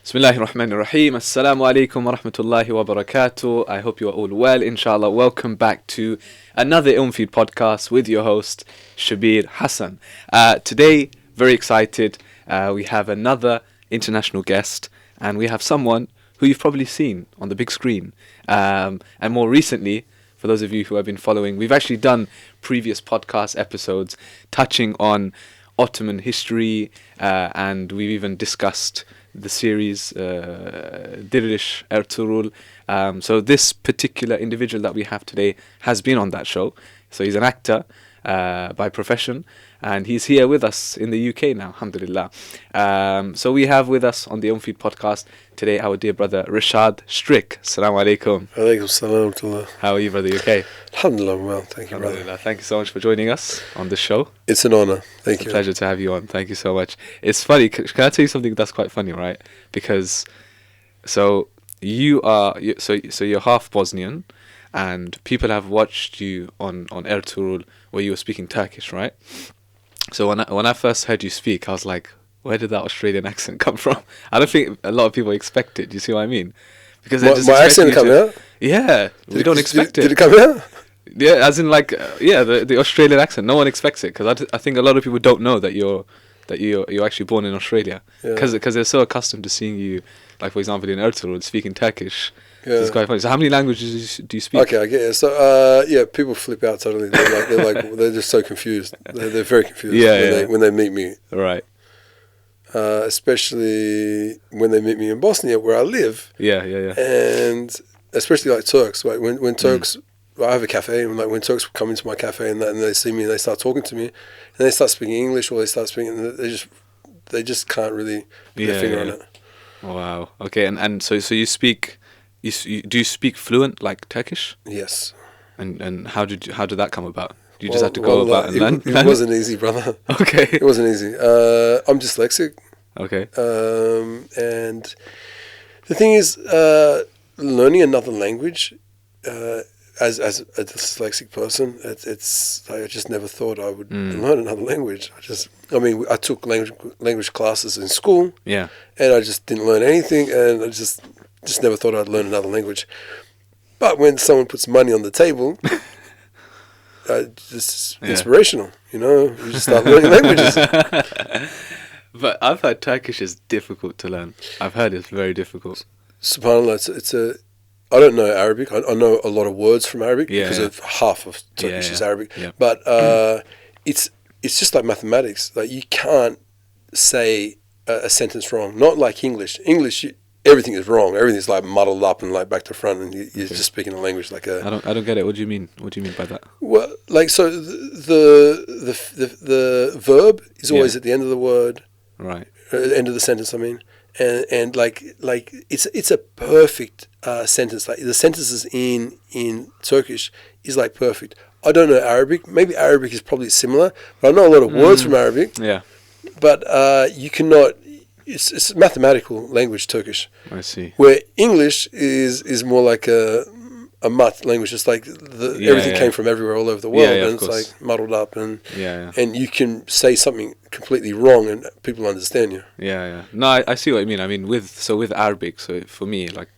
Bismillahir Rahmanir Rahim. Assalamu alaikum wa rahmatullahi wa barakatuh. I hope you are all well, inshallah. Welcome back to another Ilmfeed podcast with your host, Shabir Hassan. Today, very excited. We have another international guest, and we have someone who you've probably seen on the big screen. And more recently, for those of you who have been following, we've actually done previous podcast episodes touching on Ottoman history, and we've even discussed the series Diriliş, Ertugrul. So this particular individual that we have today has been on that show. So he's an actor by profession, and he's here with us in the UK now, alhamdulillah. So we have with us on the Ilmfeed podcast today our dear brother Reshad Strik. Assalamu alaikum. Alaikum salam wa How are you, brother? You okay? Alhamdulillah, I'm well. Thank you, brother. Thank you so much for joining us on this show. It's an honor. Thank you. It's a pleasure to have you on. Thank you so much. It's funny. Can I tell you something that's quite funny, right? Because so you're half Bosnian, and people have watched you on Ertugrul where you were speaking Turkish, right? So when I first heard you speak, I was like, where did that Australian accent come from? I don't think a lot of people expect it. Do you see what I mean? Because my accent come out? Yeah, we don't expect it. Did it come out? Yeah, as in like the Australian accent. No one expects it because I think a lot of people don't know that you're actually born in Australia because they're so accustomed to seeing you, like for example in Ertugrul, speaking Turkish. Yeah. It's quite funny. So how many languages do you speak? Okay, I get it. So people flip out totally. They're just so confused. They're very confused when they meet me. Right. Especially when they meet me in Bosnia, where I live. Yeah. And especially like Turks. Like when Turks, I have a cafe, and like when Turks come into my cafe and they see me and they start talking to me, and they start speaking English or they start speaking, they just can't really put their finger on it. Wow. Okay. And so you speak. Do you speak fluent like Turkish? Yes. And how did that come about? You just had to go about and learn? It wasn't easy, brother. Okay. It wasn't easy. I'm dyslexic. Okay. And the thing is, learning another language, as a dyslexic person, it's I just never thought I would learn another language. I took language classes in school. Yeah. And I just didn't learn anything, and I just never thought I'd learn another language. But when someone puts money on the table, it's inspirational, you just start learning languages. But I've heard Turkish is difficult to learn. I've heard it's very difficult. SubhanAllah, I don't know Arabic. I know a lot of words from Arabic because of half of Turkish is Arabic. Yeah. But it's just like mathematics. Like you can't say a sentence wrong. Not like English. English, everything is wrong. Everything's like muddled up and like back to front, and you're just speaking a language like a. I don't get it. What do you mean? What do you mean by that? Well, like so, the verb is always at the end of the word, right? End of the sentence. I mean, and like it's a perfect sentence. Like the sentences in Turkish is like perfect. I don't know Arabic. Maybe Arabic is probably similar, but I know a lot of words from Arabic. Yeah. But you cannot. It's mathematical language, Turkish. I see. Where English is more like a math language. It's like everything came from everywhere, all over the world, and it's like muddled up, and you can say something completely wrong, and people understand you. Yeah. No, I see what you mean. I mean, with Arabic, so for me, like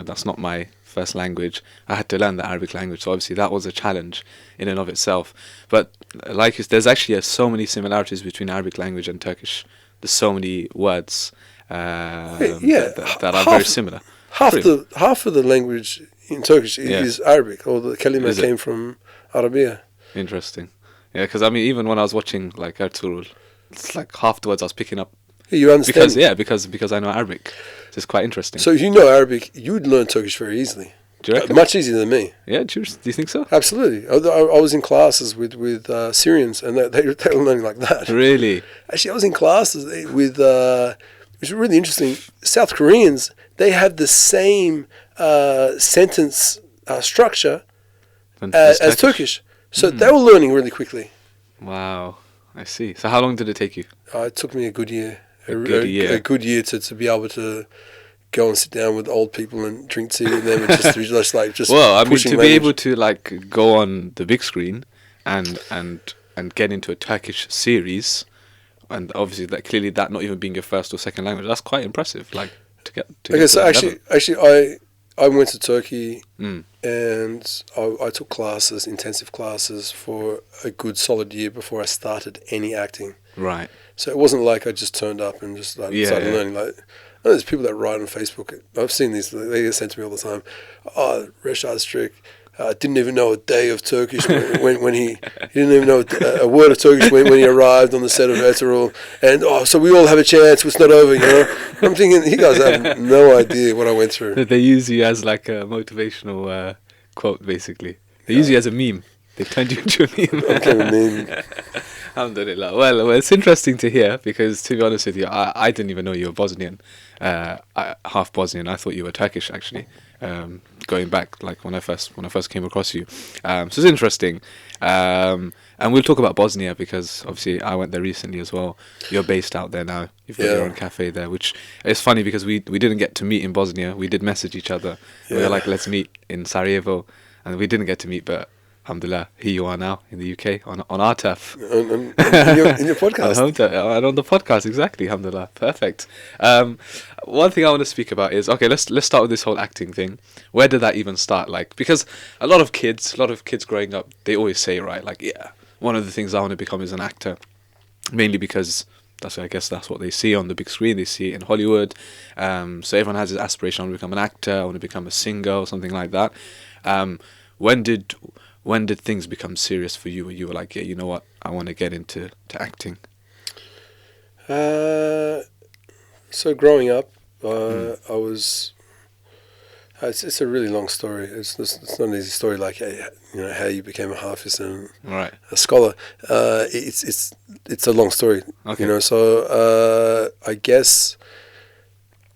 that's not my first language. I had to learn the Arabic language, so obviously that was a challenge in and of itself. But there's actually so many similarities between Arabic language and Turkish. There's so many words that are very similar. Half of the language in Turkish is Arabic, or the kalima came from Arabia. Interesting. Yeah, because I mean, even when I was watching like Ertugrul, it's like half the words I was picking up. You understand? Because I know Arabic. So it's quite interesting. So if you know Arabic, you would learn Turkish very easily. Do you reckon? Much easier than me. Yeah, do you think so? Absolutely. I was in classes with Syrians, and they were learning like that. Really? Actually, I was in classes with, which is really interesting, South Koreans. They have the same sentence structure as Turkish. So they were learning really quickly. Wow. I see. So how long did it take you? It took me a good year. A good year to be able to go and sit down with old people and drink tea with them and just well, I mean, to be able to like go on the big screen and get into a Turkish series, and obviously that not even being your first or second language, that's quite impressive. Like to Okay, get so to that actually, I went to Turkey level? and I took classes, intensive classes, for a good solid year before I started any acting. Right. So it wasn't like I just turned up and just started learning. Like, I know there's people that write on Facebook. I've seen these. They get sent to me all the time. Oh, Reshad Strik didn't even know a day of Turkish when he didn't even know a word of Turkish when he arrived on the set of Ertugrul. And so we all have a chance. It's not over, you know. I'm thinking, you guys have no idea what I went through. They use you as like a motivational quote, basically. They use you as a meme. They turned you into a meme. I'm kind of meme. Alhamdulillah. Well, it's interesting to hear because, to be honest with you, I didn't even know you were Bosnian, half Bosnian. I thought you were Turkish, actually. Going back, like when I first came across you, so it's interesting. And we'll talk about Bosnia because obviously I went there recently as well. You're based out there now. You've got your own cafe there, which is funny because we didn't get to meet in Bosnia. We did message each other. We were like, let's meet in Sarajevo, and we didn't get to meet, but alhamdulillah, here you are now in the UK on our turf. In your podcast. And on the podcast, exactly, alhamdulillah. Perfect. One thing I want to speak about is, okay, let's start with this whole acting thing. Where did that even start? Like, because a lot of kids growing up, they always say, right, like, yeah, one of the things I want to become is an actor. Mainly because I guess that's what they see on the big screen. They see it in Hollywood. So everyone has this aspiration, I want to become an actor, I want to become a singer or something like that. When did things become serious for you? Where you were like, yeah, you know what, I want to get into acting? So growing up, I was. It's a really long story. It's not an easy story like how you became a hafiz and a scholar. It's a long story. Okay. You know, so I guess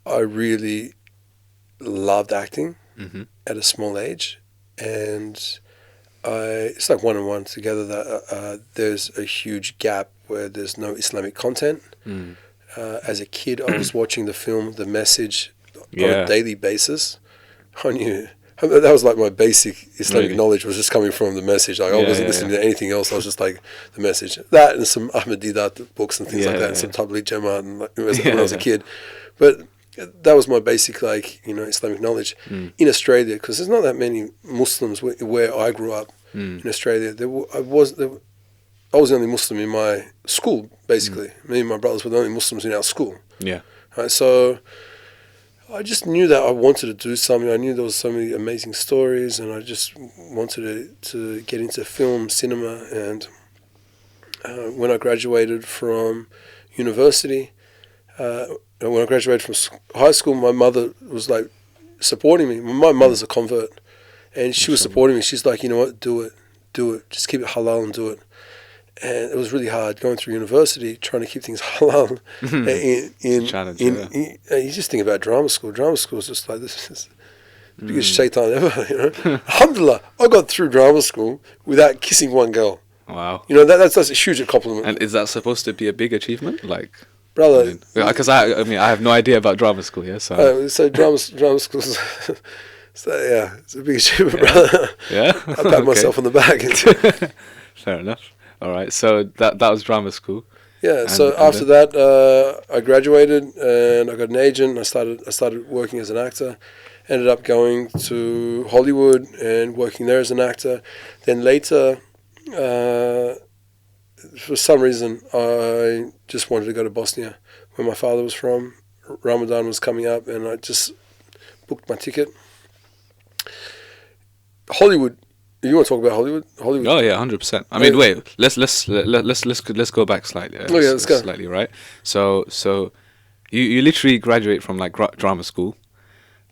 I really loved acting at a small age, and it's like 1 and 1 together that there's a huge gap where there's no Islamic content. As a kid, I was watching the film The Message on a daily basis. I knew that was like my basic Islamic knowledge was just coming from The Message. Like I wasn't listening to anything else. I was just like The Message, that and some Ahmed Didat books and things like that, and some Tabligh Jamaat and when I was a kid. But that was my basic Islamic knowledge. In Australia, because there's not that many Muslims where I grew up in Australia. I was the only Muslim in my school, basically. Me and my brothers were the only Muslims in our school. Yeah. Right, so I just knew that I wanted to do something. I knew there was so many amazing stories, and I just wanted to get into film, cinema. And when I graduated from university, when I graduated from high school, my mother was like supporting me. My mother's a convert, and she was supporting me. She's like, you know what, do it, just keep it halal and do it. And it was really hard going through university, trying to keep things halal. You just think about drama school. Drama school is just like, this is the biggest shaitan ever, you know. Alhamdulillah, I got through drama school without kissing one girl. Wow. You know, that's a huge compliment. And is that supposed to be a big achievement? Like, brother, because I have no idea about drama school, yeah. So drama school. So yeah, it's a big achievement, brother. Yeah. I pat myself on the back. Fair enough. All right. So that was drama school. Yeah. So after that, I graduated and I got an agent. I started working as an actor. Ended up going to Hollywood and working there as an actor. Then later, for some reason, I just wanted to go to Bosnia, where my father was from. Ramadan was coming up, and I just booked my ticket. Hollywood. You want to talk about Hollywood? Oh yeah, 100%. I mean, wait. Let's go back slightly. Let's go slightly, right? So you literally graduate from like drama school,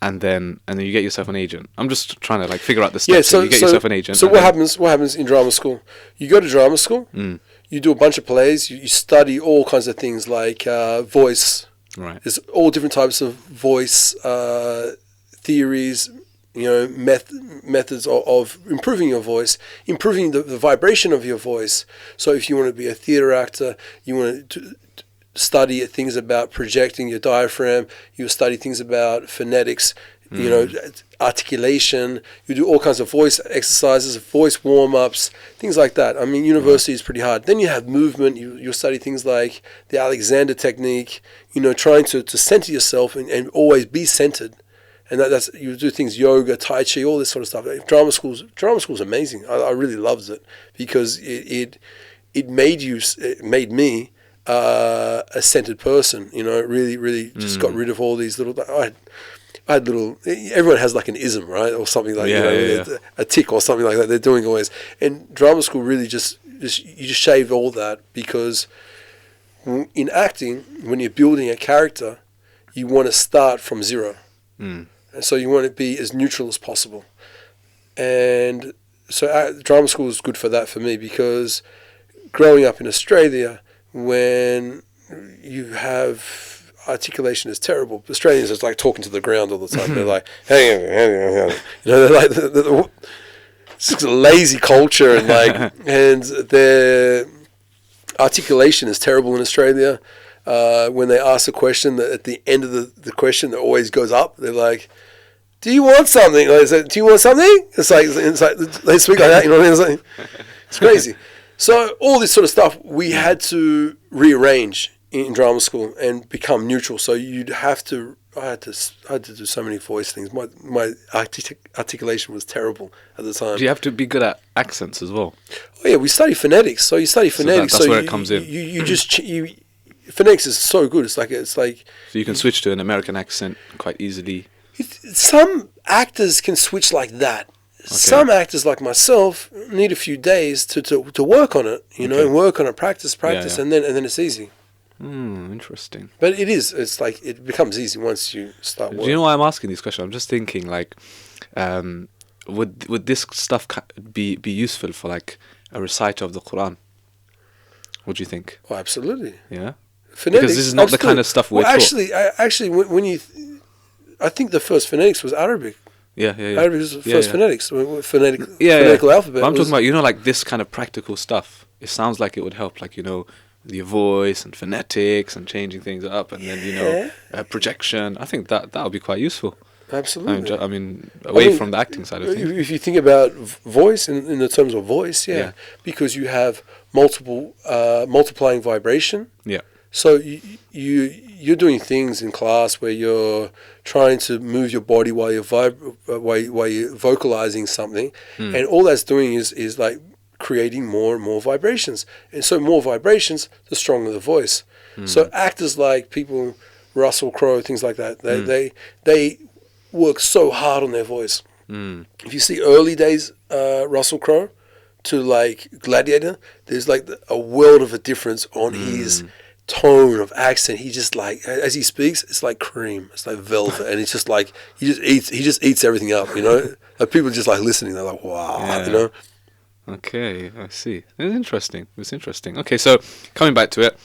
and then you get yourself an agent. I'm just trying to like figure out the steps. Yeah, so you get yourself an agent. So what happens in drama school? You go to drama school. You do a bunch of plays. You study all kinds of things like voice. Right. There's all different types of voice theories. You know, methods of improving your voice, improving the vibration of your voice. So if you want to be a theatre actor, you want to study things about projecting your diaphragm, you study things about phonetics, You know, articulation. You do all kinds of voice exercises, voice warm-ups, things like that. I mean, university is pretty hard. Then you have movement. You'll study things like the Alexander technique, you know, trying to center yourself and always be centered. And that's you do things, yoga, tai chi, all this sort of stuff. Drama school's amazing. I really loved it because it made me a centered person. You know, it really just got rid of all these little. I had little. Everyone has like an ism, right, or something like a tick or something like that. They're doing always. And drama school really just you just shave all that, because in acting, when you're building a character, you want to start from zero, and so you want to be as neutral as possible. And so drama school is good for that for me, because growing up in Australia, when you have articulation is terrible. Australians is like talking to the ground all the time. They're like, hey, you know, they're like it's just a lazy culture, and like, and their articulation is terrible in Australia. When they ask a question, at the end of the question, it always goes up. They're like, "Do you want something?" Like, "Do you want something?" It's like they speak like that. You know what I mean? It's crazy. So all this sort of stuff we had to rearrange in drama school and become neutral. So I had to do so many voice things. My articulation was terrible at the time. Do you have to be good at accents as well? Oh yeah, we study phonetics. So you study phonetics. So that's where it comes in. Phonetics is so good. It's like. So you can switch to an American accent quite easily. Some actors can switch like that. Okay. Some actors like myself need a few days to work on it, you know, and work on it, practice, and then it's easy. Interesting. But it's like it becomes easy once you start working. Do you know why I'm asking these questions? I'm just thinking, like, would this stuff be useful for like a reciter of the Quran? What do you think? Oh, absolutely. Yeah. Phonetics, because this is not the kind of stuff we're taught. Actually, I think the first phonetics was Arabic. Yeah. Arabic was the first phonetics, phonetical alphabet. But I'm talking about, you know, like this kind of practical stuff. It sounds like it would help, like, you know, your voice and phonetics and changing things up, and then, you know, projection. I think that would be quite useful. Absolutely. I mean, away from the acting side of things. If you think about voice in the terms of voice, because you have multiplying vibration. Yeah. So you're doing things in class where you're trying to move your body while you're vocalizing something, and all that's doing is like creating more and more vibrations, and so more vibrations, the stronger the voice. So actors like people, Russell Crowe, things like that, they work so hard on their voice. If you see early days Russell Crowe to like Gladiator, there's like a world of a difference on his tone of accent. He just like, as he speaks, it's like cream, it's like velvet, and it's just like he just eats everything up, you know. Like people just like listening, they're like, wow, you know. Okay, I see. It's interesting. Okay, so coming back to it,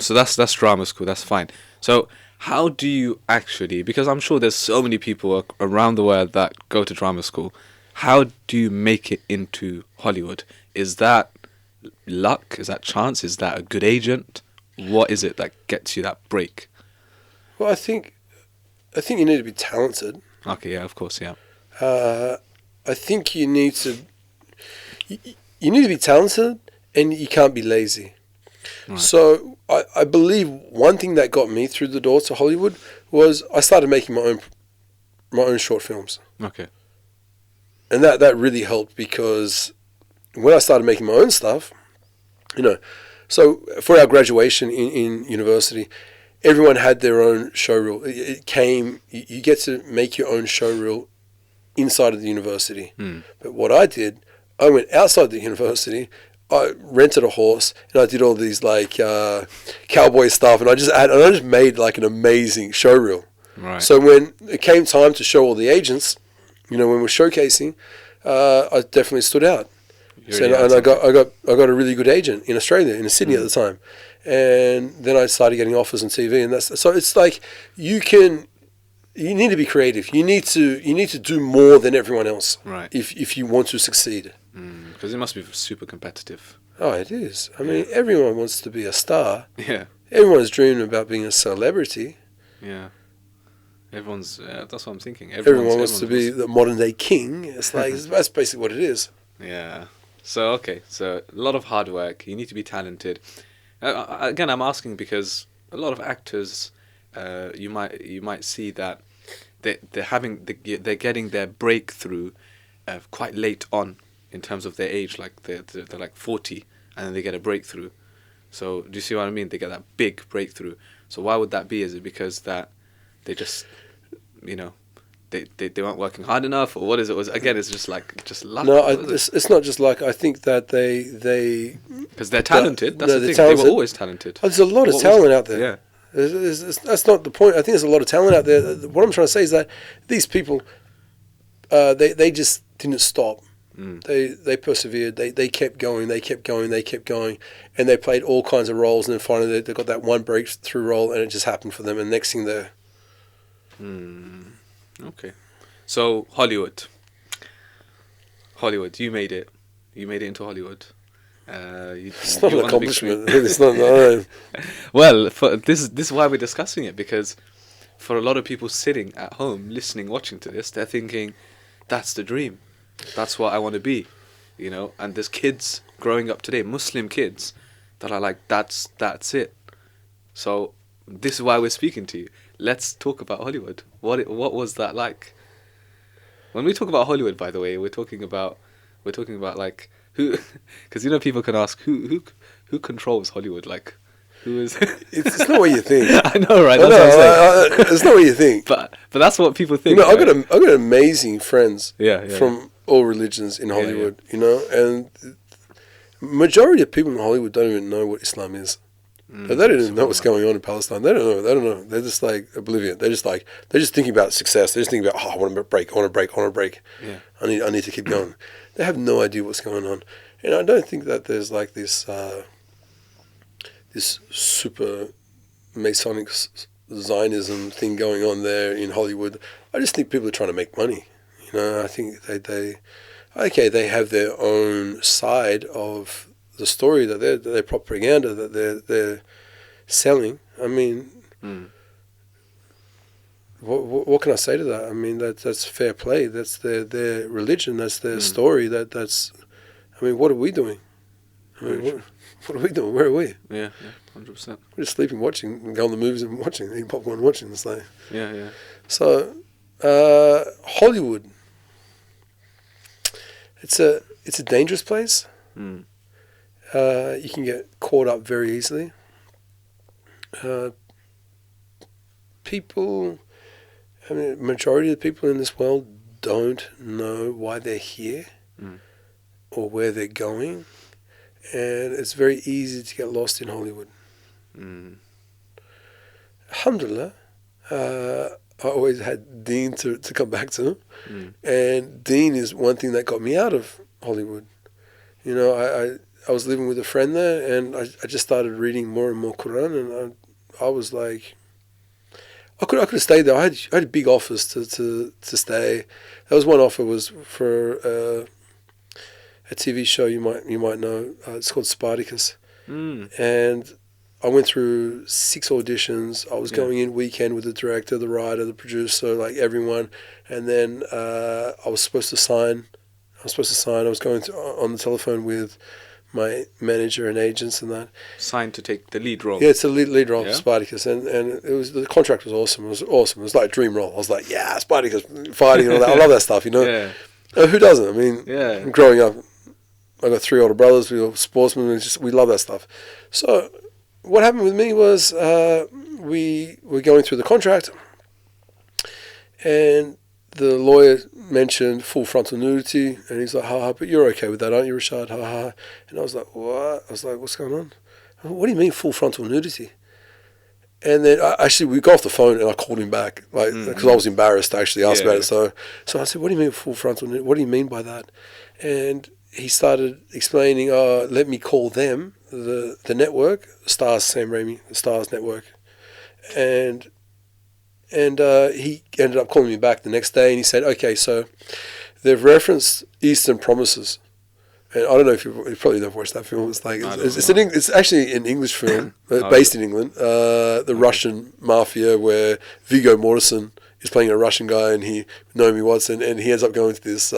so that's drama school, that's fine. So how do you actually, because I'm sure there's so many people around the world that go to drama school, how do you make it into Hollywood? Is that luck? Is that chance? Is that a good agent? What is it that gets you that break? Well, I think you need to be talented. Okay, yeah, of course, yeah. I think you need to be talented, and you can't be lazy. Right. So I believe one thing that got me through the door to Hollywood was I started making my own short films. Okay. And that really helped, because when I started making my own stuff, you know, so for our graduation in university, everyone had their own show reel. You get to make your own show reel inside of the university. But what I did, I went outside the university, I rented a horse, and I did all these like cowboy stuff, and I just made like an amazing show reel. Right. So when it came time to show all the agents, you know, when we're showcasing, I definitely stood out. I got a really good agent in Australia, in Sydney at the time, and then I started getting offers on TV, and so it's like you need to be creative. You need to do more than everyone else, right? If you want to succeed, because it must be super competitive. Oh, it is. I mean, everyone wants to be a star. Yeah. Everyone's dreaming about being a celebrity. Yeah. Everyone's. That's what I'm thinking. Everyone wants to be the modern day king. It's like that's basically what it is. Yeah. So a lot of hard work. You need to be talented. Again, I'm asking because a lot of actors, you might see that they're getting their breakthrough quite late on in terms of their age. Like they're like 40 and then they get a breakthrough. So do you see what I mean? They get that big breakthrough. So why would that be? Is it because that they just, they weren't working hard enough, or what is it? Again, it's just luck. No, it's not just luck. I think that they because they're talented. That's the thing. Talented. They were always talented. There's a lot of talent out there. Yeah, that's not the point. I think there's a lot of talent out there. What I'm trying to say is that these people, they just didn't stop. They persevered. They kept going. They kept going. They kept going, and they played all kinds of roles. And then finally, they got that one breakthrough role, and it just happened for them. And next thing, they're okay. So Hollywood, you made it. You made it into Hollywood. It's not an accomplishment. It's not. No. Well, this is why we're discussing it, because for a lot of people sitting at home, listening, watching to this, they're thinking, that's the dream. That's what I want to be, And there's kids growing up today, Muslim kids, that are like, that's it. So this is why we're speaking to you. Let's talk about Hollywood. What was that like? When we talk about Hollywood, by the way, we're talking about like who, because people can ask who controls Hollywood, like who is. It's not what you think. I know, right? That's what I'm saying. It's not what you think. But that's what people think. I've got amazing friends. Yeah. From all religions in Hollywood, and majority of people in Hollywood don't even know what Islam is. They don't even know what's going on in Palestine. They don't know. They're just like oblivion. They're just thinking about success. They're just thinking about, I want to break. Yeah. I need to keep going. They have no idea what's going on. And I don't think that there's like this this super Masonic Zionism thing going on there in Hollywood. I just think people are trying to make money. I think they have their own side of the story that their propaganda that they're selling. I mean, what can I say to that? I mean, that's fair play. That's their religion. That's their story. That's. I mean, what are we doing? What are we doing? Where are we? Yeah, 100%. We're just sleeping, watching, and going to the movies and watching, eating popcorn, watching. It's like, yeah. So, Hollywood. It's a dangerous place. You can get caught up very easily. Majority of the people in this world don't know why they're here or where they're going, and it's very easy to get lost in Hollywood. Alhamdulillah, I always had Deen to come back to, and Deen is one thing that got me out of Hollywood. I was living with a friend there, and I just started reading more and more Quran, and I was like, I could have stayed there. I had big offers to stay. That was one offer, was for a TV show you might know. It's called Spartacus, and I went through 6 auditions. I was going in weekend with the director, the writer, the producer, like everyone, and then I was supposed to sign. I was going on the telephone with my manager and agents and that. Signed to take the lead role. Yeah, it's a lead role for Spartacus, and the contract was awesome. It was awesome. It was like a dream role. I was like, yeah, Spartacus fighting and all that. I love that stuff, Yeah. Who doesn't? I mean, growing up, I got 3 older brothers. We were sportsmen. We love that stuff. So what happened with me was we were going through the contract, and the lawyer mentioned full frontal nudity, and he's like, ha, but you're okay with that, aren't you, Reshad? Ha, ha. And I was like, what? I was like, what's going on? What do you mean full frontal nudity? And then we got off the phone, and I called him back, because I was embarrassed to actually ask about it. So I said, what do you mean full frontal nudity? What do you mean by that? And he started explaining, let me call them, the network, Stars, Sam Raimi, the Stars network. And he ended up calling me back the next day, and he said, okay, so they've referenced Eastern Promises. And I don't know if you probably never watched that film. It's like it's actually an English film based in England. The Russian mafia, where Viggo Mortensen he's playing a Russian guy, and Naomi Watson, and he ends up going to this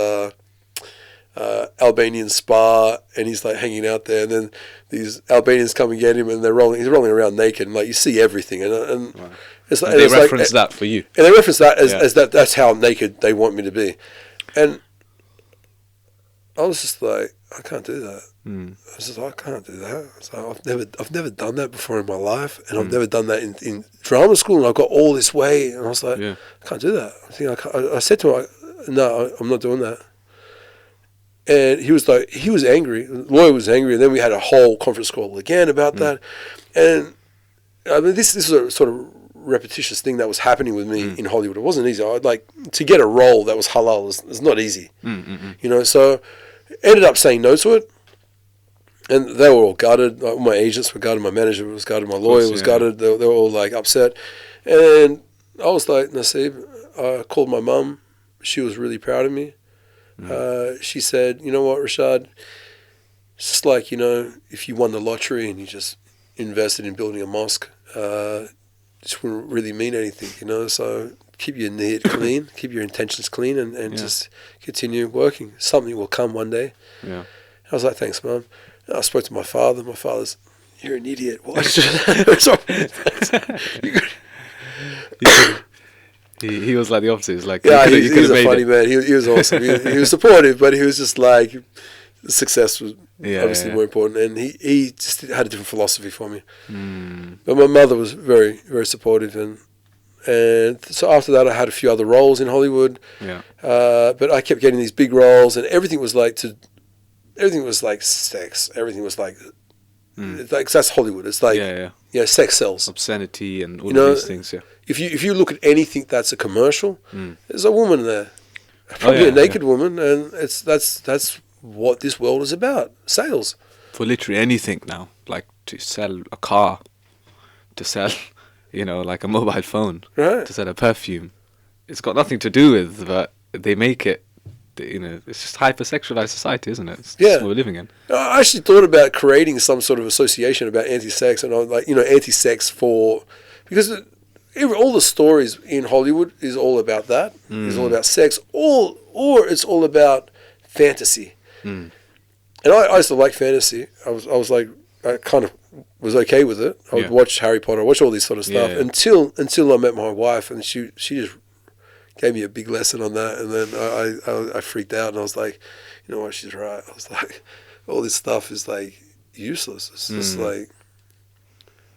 Albanian spa, and he's like hanging out there, and then these Albanians come and get him, and he's rolling around naked, and like you see everything, and wow. it's like, and they reference that for you, and they reference that as that's how naked they want me to be, and I was just like, I can't do that. I was just like, I can't do that. So I've never done that before in my life, and I've never done that in drama school, and I've got all this weight, and I was like, I can't do that. I said to him, no, I'm not doing that. And he was angry. The lawyer was angry, and then we had a whole conference call again about that. And I mean, this is a sort of repetitious thing that was happening with me in Hollywood. It wasn't easy. To get a role that was halal is not easy. You know, so ended up saying no to it. And they were all gutted. Like, my agents were gutted. My manager was gutted. My lawyer was gutted. They were all like upset. And I was like, Nasib, I called my mum. She was really proud of me. She said, you know what, Reshad, it's just like, you know, if you won the lottery and you just invested in building a mosque, it just wouldn't really mean anything, you know, so keep your niyat clean, keep your intentions clean, and just continue working. Something will come one day. I was like, thanks, Mum. I spoke to my father. My father's, you're an idiot. What? He was like the opposite. He's like, he's a funny man. He was awesome. He was supportive, but he was just like, success was obviously more important, and he just had a different philosophy for me. But my mother was very, very supportive, and so after that I had a few other roles in Hollywood. But I kept getting these big roles, and everything was like sex. Everything was like, it's like, that's Hollywood. It's like, sex sells. Obscenity and all these things. If you look at anything that's a commercial, there's a woman there, probably a naked woman, and that's what this world is about. Sales. For literally anything now, like to sell a car, to sell, you know, like a mobile phone, to sell a perfume. It's got nothing to do with, but they make it. You know, it's just hypersexualized society, isn't it? It's what we're living in. I actually thought about creating some sort of association about anti-sex, and I was like, you know, anti-sex because all the stories in Hollywood is all about that. It's all about sex, or it's all about fantasy. And I used to like fantasy. I was like, I kind of was okay with it. I would watch Harry Potter, watch all this sort of stuff until I met my wife, and she just gave me a big lesson on that, and then I freaked out, and I was like, you know what, she's right. I was like, all this stuff is like useless. It's just like,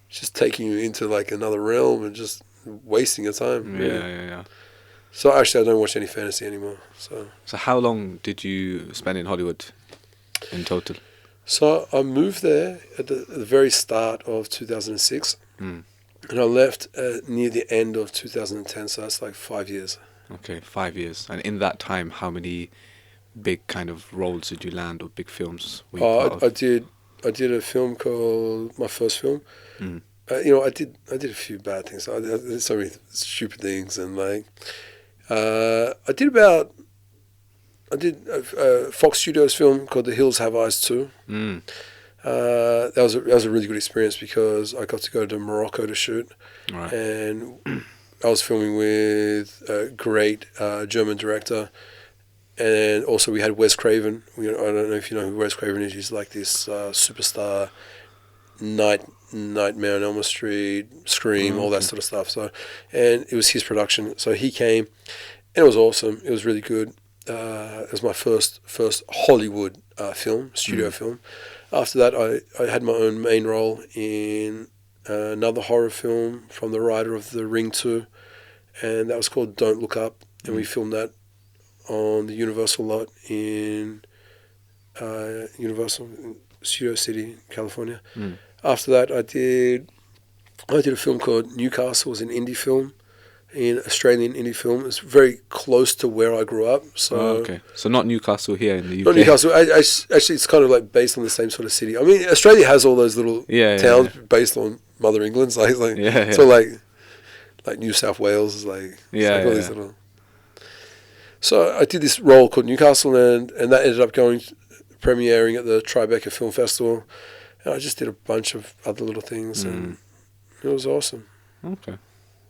it's just taking you into like another realm and just wasting your time. Yeah. So actually, I don't watch any fantasy anymore. So how long did you spend in Hollywood in total? So I moved there at the very start of 2006, and I left near the end of 2010. So that's like 5 years. Okay, 5 years. And in that time, how many big kind of roles did you land, or big films were you part of? I did a film called, my first film. You know, I did a few bad things. I did so many stupid things, and like I did a Fox Studios film called The Hills Have Eyes Too. That was a really good experience because I got to go to Morocco to shoot, and I was filming with a great German director, and also we had Wes Craven. I don't know if you know who Wes Craven is. He's like this superstar, Nightmare on Elm Street, Scream, all that sort of stuff. So, and it was his production. So he came, and it was awesome. It was really good. It was my first Hollywood film, studio film. After that, I had my own main role in another horror film from the writer of The Ring 2, and that was called Don't Look Up, and we filmed that on the Universal lot in Universal Studio City, California. After that, I did a film called Newcastle. It was an indie film, an Australian indie film. It's very close to where I grew up. So so not Newcastle here in the UK. Not Newcastle. Actually, it's kind of like based on the same sort of city. I mean, Australia has all those little towns based on Mother England. So like New South Wales is like all these little. So I did this role called Newcastle, and that ended up premiering at the Tribeca Film Festival. And I just did a bunch of other little things, and it was awesome. Okay.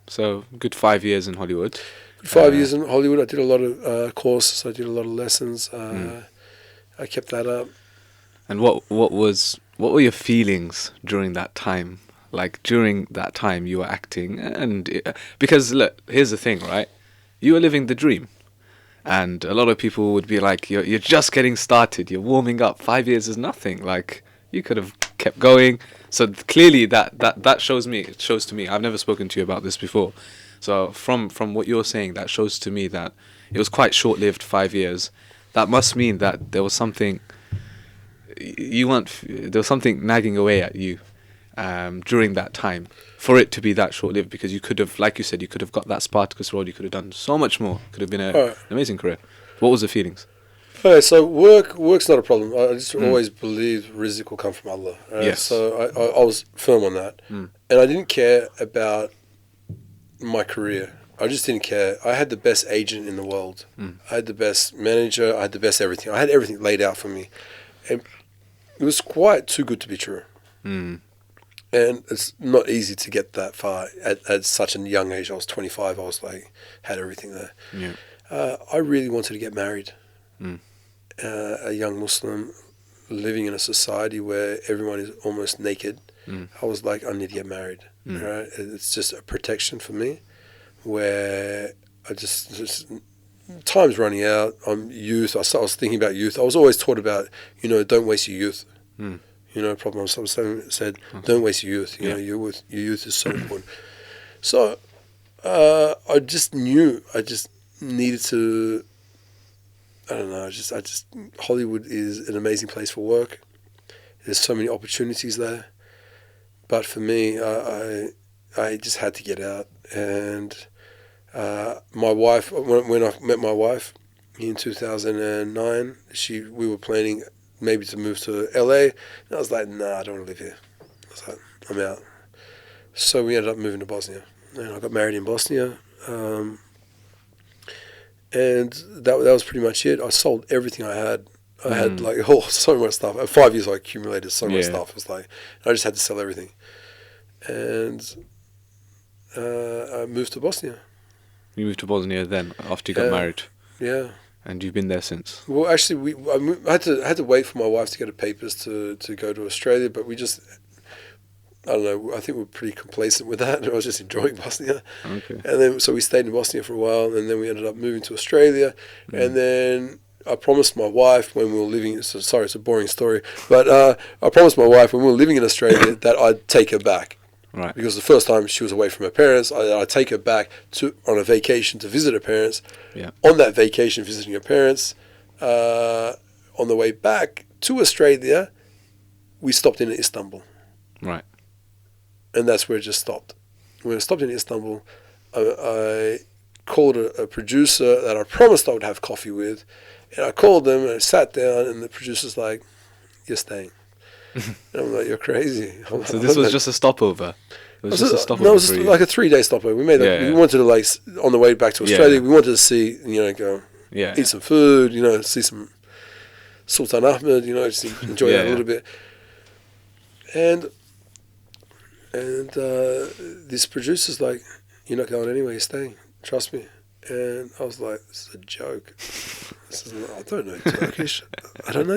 So, good 5 years in Hollywood. 5 years in Hollywood. I did a lot of courses. I did a lot of lessons. I kept that up. And what were your feelings during that time? Like during that time you were acting, and because look, here's the thing, right? You were living the dream, and a lot of people would be like, "You're just getting started. You're warming up. 5 years is nothing. Like you could have kept going." So clearly, that shows to me. I've never spoken to you about this before. So from what you're saying, that shows to me that it was quite short-lived, 5 years. That must mean that there was something there was something nagging away at you during that time for it to be that short-lived, because you could have, like you said, you could have got that Spartacus role. You could have done so much more. Could have been an amazing career. What was the feelings? Okay, so work's not a problem. I just always believed rizq will come from Allah. Yes. So I was firm on that. And I didn't care about my career. I just didn't care. I had the best agent in the world. I had the best manager. I had the best everything. I had everything laid out for me. And it was quite too good to be true. And it's not easy to get that far at such a young age. I was 25. I was like, had everything there. Yeah. I really wanted to get married. A young Muslim living in a society where everyone is almost naked. I was like, I need to get married. Right? It's just a protection for me, where I just time's running out. I'm youth. I was thinking about youth. I was always taught about, don't waste your youth. Problem. Someone said, don't waste your youth. You know, your youth is so important. So I just knew I just needed to. I don't know. Hollywood is an amazing place for work. There's so many opportunities there, but for me, I just had to get out. And my wife, when I met my wife in 2009, we were planning maybe to move to LA. And I was like, nah, I don't want to live here. I was like, I'm out. So we ended up moving to Bosnia, and I got married in Bosnia. And that was pretty much it. I sold everything I had. I had so much stuff. At 5 years, I accumulated so much stuff. It was like I just had to sell everything. And I moved to Bosnia. You moved to Bosnia then after you got married. Yeah. And you've been there since. Well, actually, I had to wait for my wife to get her papers to go to Australia, but we just. I don't know, I think we're pretty complacent with that. I was just enjoying Bosnia. Okay. And then, so we stayed in Bosnia for a while, and then we ended up moving to Australia. And then I promised my wife when we were living, sorry, it's a boring story, but I promised my wife when we were living in Australia that I'd take her back. Right. Because the first time she was away from her parents, I'd take her back on a vacation to visit her parents. Yeah. On that vacation, visiting her parents, on the way back to Australia, we stopped in Istanbul. Right. And that's where it just stopped. When I stopped in Istanbul, I called a producer that I promised I would have coffee with. And I called them and I sat down, and the producer's like, you're staying. And I'm like, you're crazy. So this was just a stopover? It was just a stopover? No, it was like a 3-day stopover. We made we wanted to, on the way back to Australia, we wanted to see, go eat some food, see some Sultan Ahmed, just enjoy that a little bit. And this producer's like, you're not going anywhere, you're staying. Trust me. And I was like, this is a joke. I don't know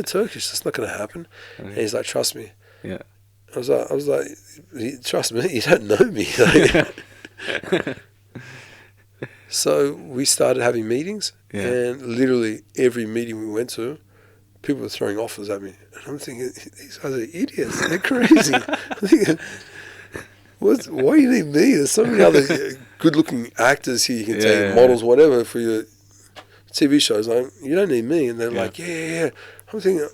Turkish. It's not going to happen. And he's like, trust me. Yeah. I was like, trust me, you don't know me. So we started having meetings, and literally every meeting we went to, people were throwing offers at me. And I'm thinking, these guys are idiots. They're crazy. I'm thinking, why do you need me? There's so many other good-looking actors here you can take, models, whatever, for your TV shows. Like, you don't need me. And they're like, yeah. I'm thinking,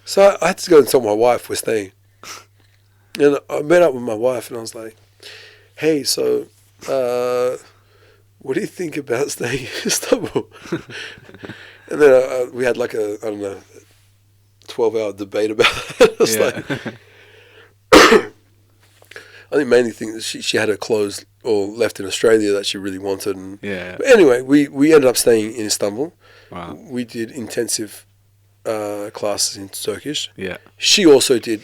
so I had to go and tell my wife we're staying. And I met up with my wife, and I was like, hey, so what do you think about staying in Istanbul? And then we had like a, 12-hour debate about it. I was like... I think mainly thing that she had her clothes or left in Australia that she really wanted. And, but anyway, we ended up staying in Istanbul. Wow. We did intensive classes in Turkish. Yeah. She also did,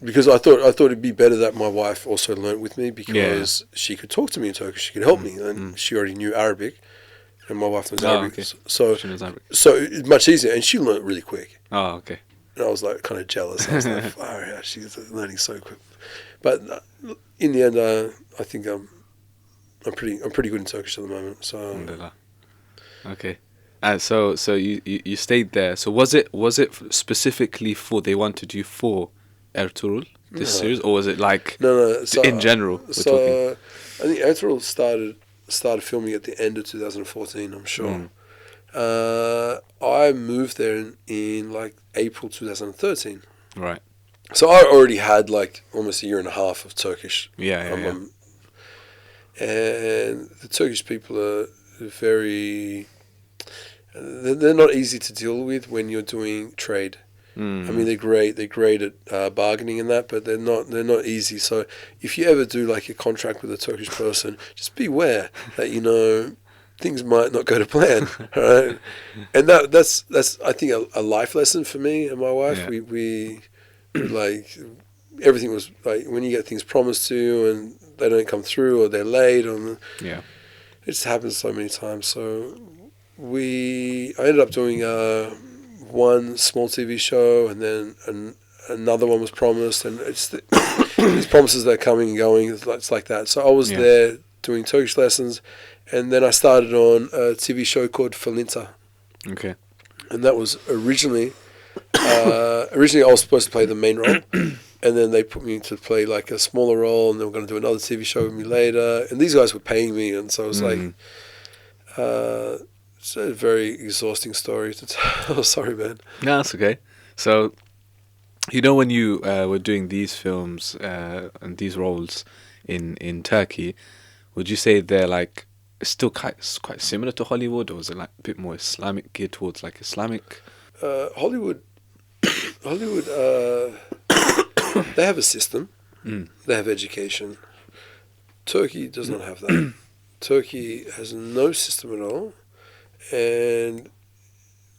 because I thought it'd be better that my wife also learnt with me, because she could talk to me in Turkish. She could help me, and she already knew Arabic. and my wife was Arabic. Okay. So She knows Arabic. so it's much easier, and she learned really quick. Oh, okay. And I was like kind of jealous. I was like, "Wow, yeah, she's learning so quick." But in the end, I think I'm pretty good in Turkish at the moment. So Alhamdulillah. Okay. So you stayed there. So was it specifically for they wanted you for Ertugrul this series, or was it like no? So, in general? We're talking. I think Ertugrul started filming at the end of 2014. I'm sure. I moved there in like April 2013. Right. So I already had like almost a year and a half of Turkish. Yeah. And the Turkish people are very. They're not easy to deal with when you're doing trade. I mean, they're great. They're great at bargaining and that, but they're not easy. So if you ever do like a contract with a Turkish person, just beware that things might not go to plan, right? And that's I think a life lesson for me and my wife. Yeah. We like everything was like when you get things promised to you and they don't come through or they're late it just happens so many times. So I ended up doing one small TV show and then another one was promised, and it's these promises that are coming and going. It's like that. So I was there doing Turkish lessons, and then I started on a TV show called Falinta. Okay. And that was originally I was supposed to play the main role, and then they put me to play like a smaller role, and they were going to do another TV show with me later. And these guys were paying me, and so it was like, it's a very exhausting story to tell. Sorry, man. No, that's okay. So, when you were doing these films and these roles in Turkey, would you say they're like still quite similar to Hollywood, or is it like a bit more Islamic, geared towards like Islamic? Hollywood, they have a system. They have education. Turkey does not have that. Turkey has no system at all,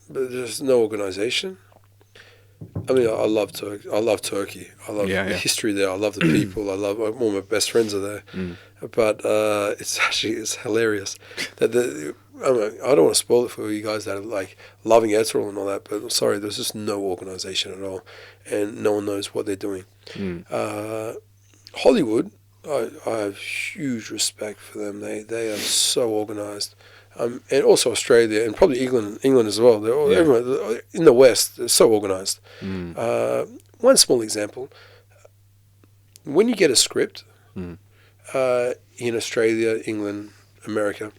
but there's no organization. I mean, I love Turkey. I love the history there. I love the people. All my best friends are there. But it's hilarious that I don't want to spoil it for you guys that are like loving Ertugrul and all that. But sorry, there's just no organization at all, and no one knows what they're doing. Hollywood, I have huge respect for them. They are so organized. And also Australia and probably England as well. Everyone in the West, they're so organized. One small example: when you get a script in Australia, England, America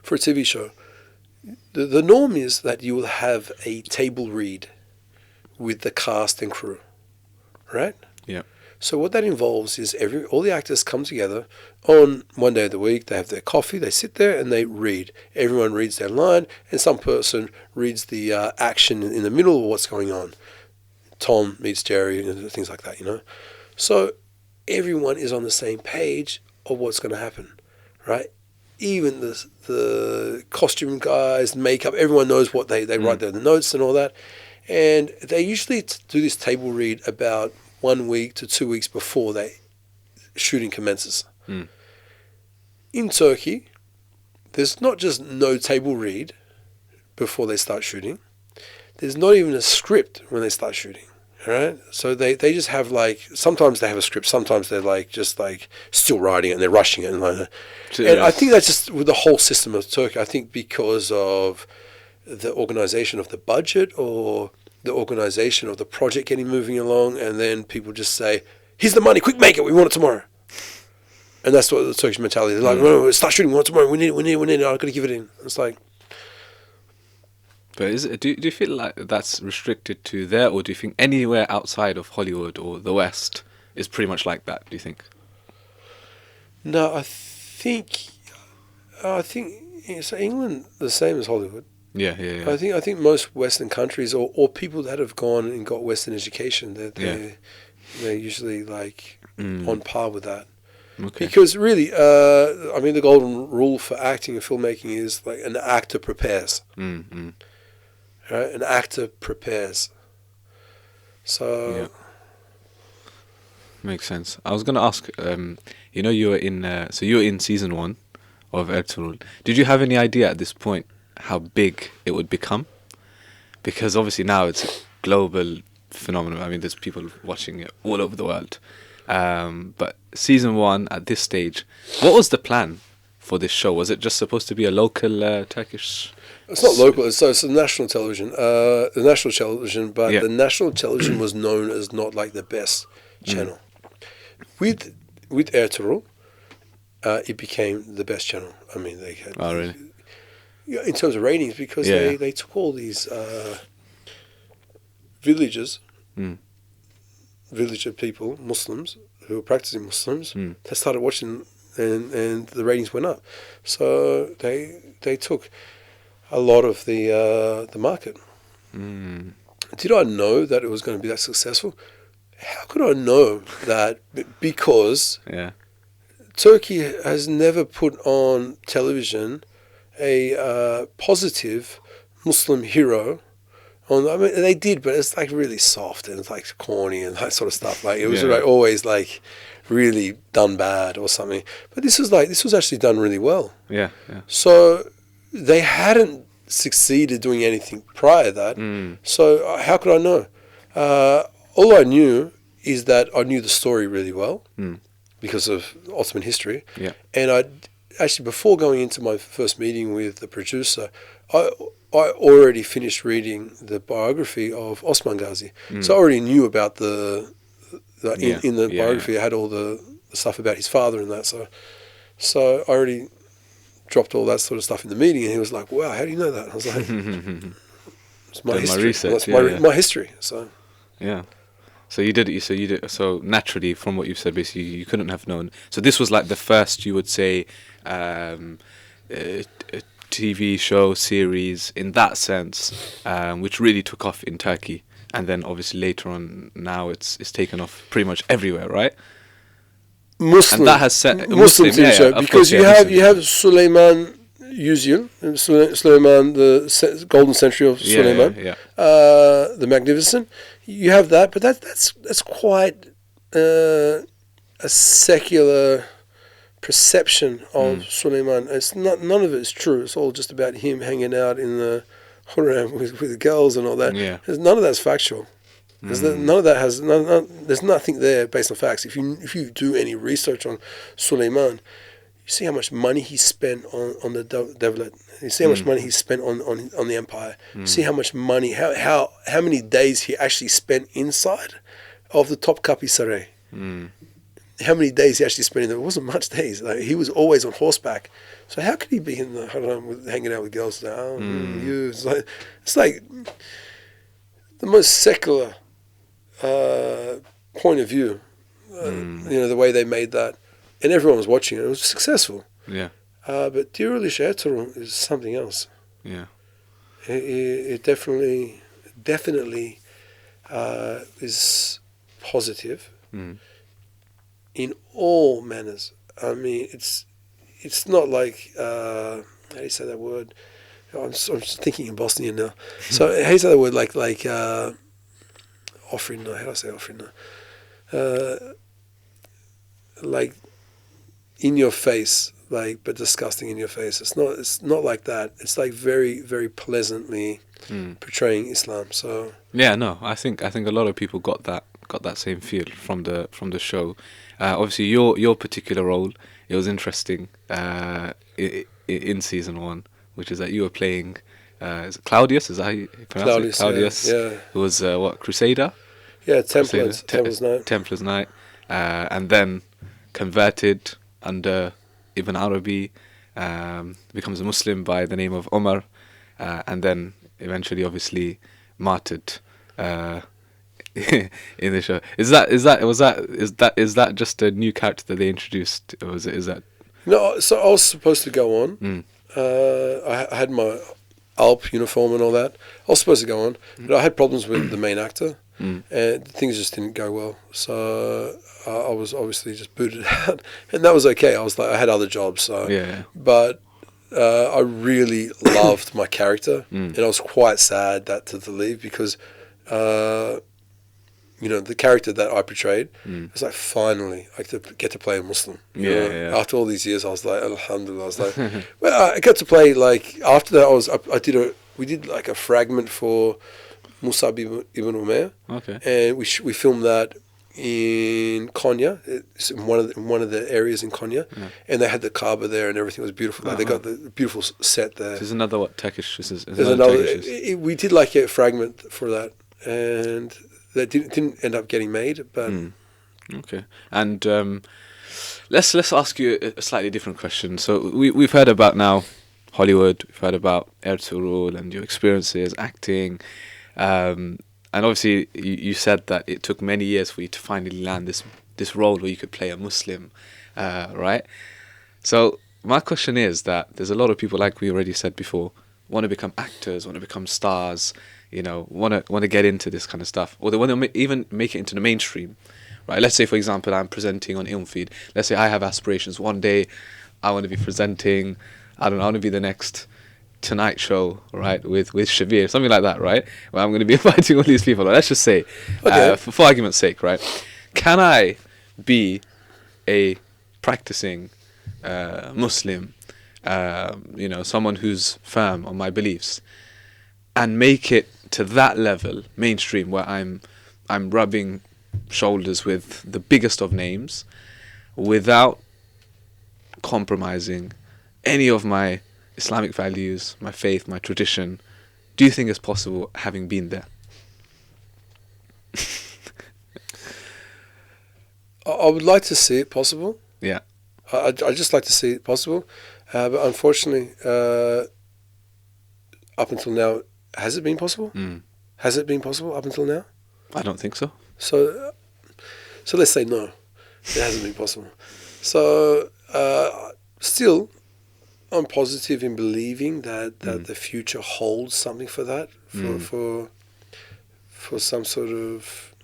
for a TV show, the norm is that you will have a table read with the cast and crew, right? Yeah. So what that involves is all the actors come together on one day of the week. They have their coffee, they sit there and they read. Everyone reads their line, and some person reads the action in the middle of what's going on. Tom meets Jerry and things like that, So everyone is on the same page of what's going to happen, right? Even the costume guys, makeup, everyone knows what they write down the notes and all that. And they usually do this table read about 1 week to 2 weeks before shooting commences. In Turkey, there's not just no table read before they start shooting. There's not even a script when they start shooting. All right, so they just have sometimes they have a script, sometimes they're just still writing it and they're rushing it and like that. And I think that's just with the whole system of Turkey. I think because of the organization of the budget or the organization of the project getting moving along, and then people just say, "Here's the money, quick, make it. We want it tomorrow." And that's what the Turkish mentality is like. No, start shooting. We want it tomorrow. We need it. I've got to give it in. It's like. But do you feel like that's restricted to there, or do you think anywhere outside of Hollywood or the West is pretty much like that? Do you think? No, I think so. England the same as Hollywood. Yeah. I think most Western countries or people that have gone and got Western education, they're usually on par with that. Okay. Because really, the golden rule for acting and filmmaking is an actor prepares. Right? An actor prepares. So. Yeah. Makes sense. I was gonna ask. You were in. So you were in season 1 of Ertugrul. Did you have any idea at this point how big it would become? Because obviously now it's a global phenomenon. I mean, there's people watching it all over the world. But season 1 at this stage, what was the plan for this show? Was it just supposed to be a local Turkish? It's not local. It's national television. The national television, but the national television was known as not like the best channel. With Ertuğrul, it became the best channel. I mean, they had. Oh, really? In terms of ratings, because they took all these villager people, Muslims who were practicing Muslims. They started watching, and the ratings went up. So they took a lot of the market. Did I know that it was going to be that successful? How could I know that? Because Turkey has never put on television a positive Muslim hero. I mean, they did, but it's like really soft and it's like corny and that sort of stuff. Like it was like always like really done bad or something. But this was actually done really well. Yeah. So they hadn't succeeded doing anything prior to that. So how could I know? All I knew is that I knew the story really well because of Ottoman history. Yeah. And I actually, before going into my first meeting with the producer, I already finished reading the biography of Osman Gazi. So I already knew about in the biography, I had all the stuff about his father and that. So I already dropped all that sort of stuff in the meeting, and he was like, "Wow, how do you know that?" I was like, "It's my history. Research, my history." So yeah. So you did. So naturally, from what you've said, basically, you couldn't have known. So this was like the first, you would say, TV show series in that sense, which really took off in Turkey, and then obviously later on, now it's taken off pretty much everywhere, right? Muslim, and that has set Muslim TV show, because you have Süleyman Yüzyıl, Süleyman, the golden century of Süleyman, the Magnificent. You have that, but that's quite a secular perception of Süleyman. It's not, none of it is true. It's all just about him hanging out in the harem with the girls and all that. None of that's factual. None of that has there's nothing there based on facts. If you do any research on Süleyman, you see how much money he spent on the devlet. You see how much money he spent on the empire. You see how much money, how many days he actually spent inside of the Topkapi Saray. How many days he actually spent in there? It wasn't much days. Like, he was always on horseback. So how could he be in the hanging out with girls? It's like the most secular point of view. The way they made that, and everyone was watching it. It was successful. Yeah. But Diriliş Ertuğrul is something else. Yeah. It definitely is positive. In all manners. I mean, it's not like how do you say that word? I'm just thinking in Bosnia now. So how do you say that word? Like offering. How do I say offering? Like in your face, but disgusting in your face. It's not like that. It's like very, very pleasantly portraying Islam. So yeah, no, I think a lot of people got that same feel from the show. Obviously, your particular role, it was interesting in season 1, which is that you were playing is it Claudius? Is that how you pronounce it? Claudius, who was Crusader? Yeah, Templars Knight. Templars Knight, and then converted under Ibn Arabi, becomes a Muslim by the name of Omar, and then eventually, obviously, martyred. In the show, is that just a new character that they introduced, or is that? No, so I was supposed to go on. I had my Alp uniform and all that. I was supposed to go on, but I had problems with the main actor, and things just didn't go well. So I was obviously just booted out, and that was okay. I had other jobs, so but I really loved my character, and I was quite sad to leave because. the character that I portrayed, it's like finally I get to play a Muslim. After all these years, I was like, alhamdulillah. I was like, well, I got to play like after that. We did like a fragment for Musab ibn Umair. Okay. And we filmed that in Konya. It's in one of the areas in Konya, and they had the Kaaba there, and everything was beautiful. Like, they got the beautiful set there. This is another Turkish. There's another. We did like a fragment for that, and that didn't end up getting made. But okay, and let's ask you a slightly different question. So we've heard about now Hollywood. We've heard about Ertugrul and your experiences acting. And obviously, you said that it took many years for you to finally land this role where you could play a Muslim, right? So my question is that there's a lot of people, like we already said before, want to become actors, want to become stars, want to get into this kind of stuff, or they want to even make it into the mainstream, right? Let's say, for example, I'm presenting on Ilmfeed. Let's say I have aspirations. One day, I want to be presenting. I don't know. I want to be the next Tonight Show, right, with Shabir, something like that, right? Where I'm going to be inviting all these people. Let's just say, for argument's sake, right? Can I be a practicing Muslim, someone who's firm on my beliefs, and make it to that level, mainstream, where I'm rubbing shoulders with the biggest of names, without compromising any of my Islamic values, my faith, my tradition? Do you think it's possible, having been there? I would like to see it possible. Yeah. I just like to see it possible. But unfortunately, up until now, has it been possible? Has it been possible up until now? I don't think so. So let's say no. It hasn't been possible. So still, I'm positive in believing that the future holds something for that, for some sort of.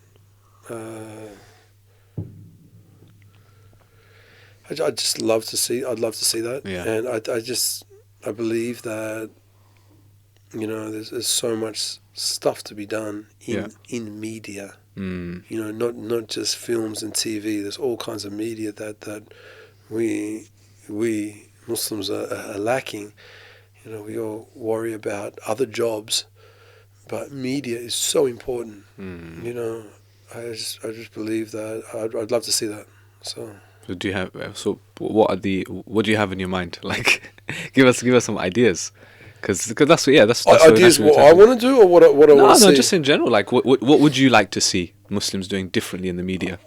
I'd just love to see. I'd love to see that, and I believe that there's so much stuff to be done in media. Not just films and TV. There's all kinds of media that we Muslims are lacking. We all worry about other jobs, but media is so important. I just believe that I'd love to see that. So do you have? So what do you have in your mind? Like, give us some ideas, because that's ideas. What I want to do, or what I want to see. No, just in general. Like, what would you like to see Muslims doing differently in the media?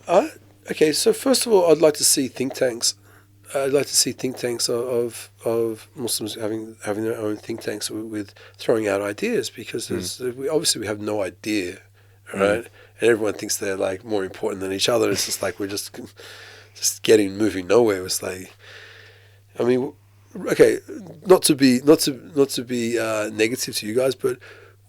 Okay, so first of all, I'd like to see think tanks. I'd like to see think tanks of Muslims having their own think tanks with throwing out ideas, because we have no idea, right? And everyone thinks they're like more important than each other. It's just like we're just moving nowhere. It's like, I mean, okay, not to be negative to you guys, but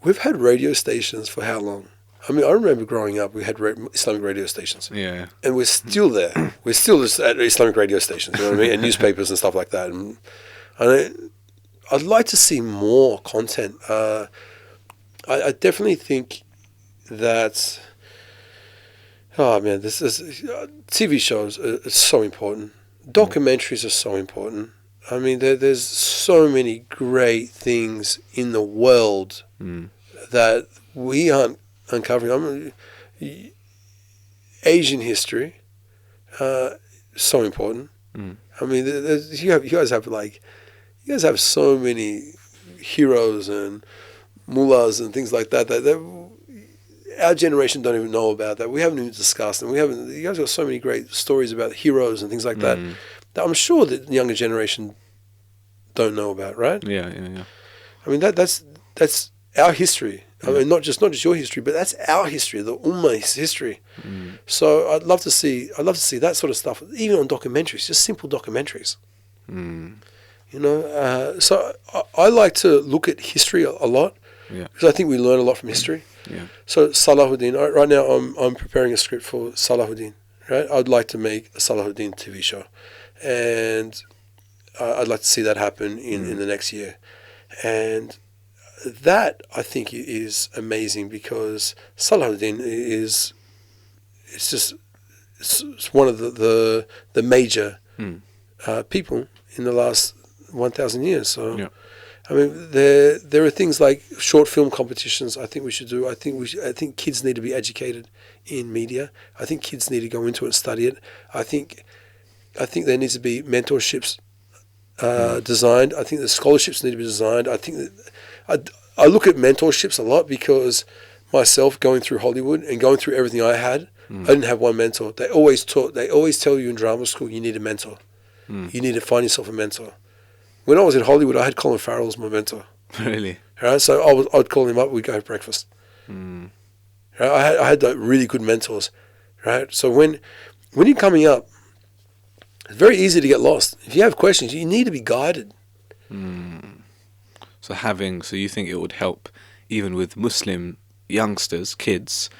we've had radio stations for how long? I mean, I remember growing up, we had Islamic radio stations. Yeah. And we're still there. We're still just at Islamic radio stations, you know what I mean? And newspapers and stuff like that. And I'd like to see more content. I definitely think that, this is TV shows are so important. Documentaries are so important. I mean, there's so many great things in the world that we aren't uncovering. Asian history, so important. I mean, you guys have so many heroes and mullahs and things like that our generation don't even know about, that we haven't even discussed, and you guys got so many great stories about heroes and things like that I'm sure that the younger generation don't know about, right? Yeah. I mean, that's our history. I mean, not just your history, but that's our history, the Ummah's history. So I'd love to see that sort of stuff, even on documentaries, just simple documentaries. So I like to look at history a lot, because I think we learn a lot from history. So Salahuddin, right now I'm preparing a script for Salahuddin. Right, I'd like to make a Salahuddin TV show, and I'd like to see that happen in the next year, and that I think is amazing, because Salahuddin is it's one of the major people in the last 1,000 years. So, Yeah. I mean, there are things like short film competitions. I think we should do. I think kids need to be educated in media. I think kids need to go into it and study it. I think there needs to be mentorships designed. I think the scholarships need to be designed. I think that I look at mentorships a lot because myself going through Hollywood and going through everything I had, I didn't have one mentor. They always tell you in drama school you need a mentor. You need to find yourself a mentor. When I was in Hollywood, I had Colin Farrell as my mentor. Really? Right? So I'd call him up. We'd go have breakfast. Right? I had really good mentors. Right? So when you're coming up, it's very easy to get lost. If you have questions, you need to be guided. So you think it would help even with Muslim youngsters, kids,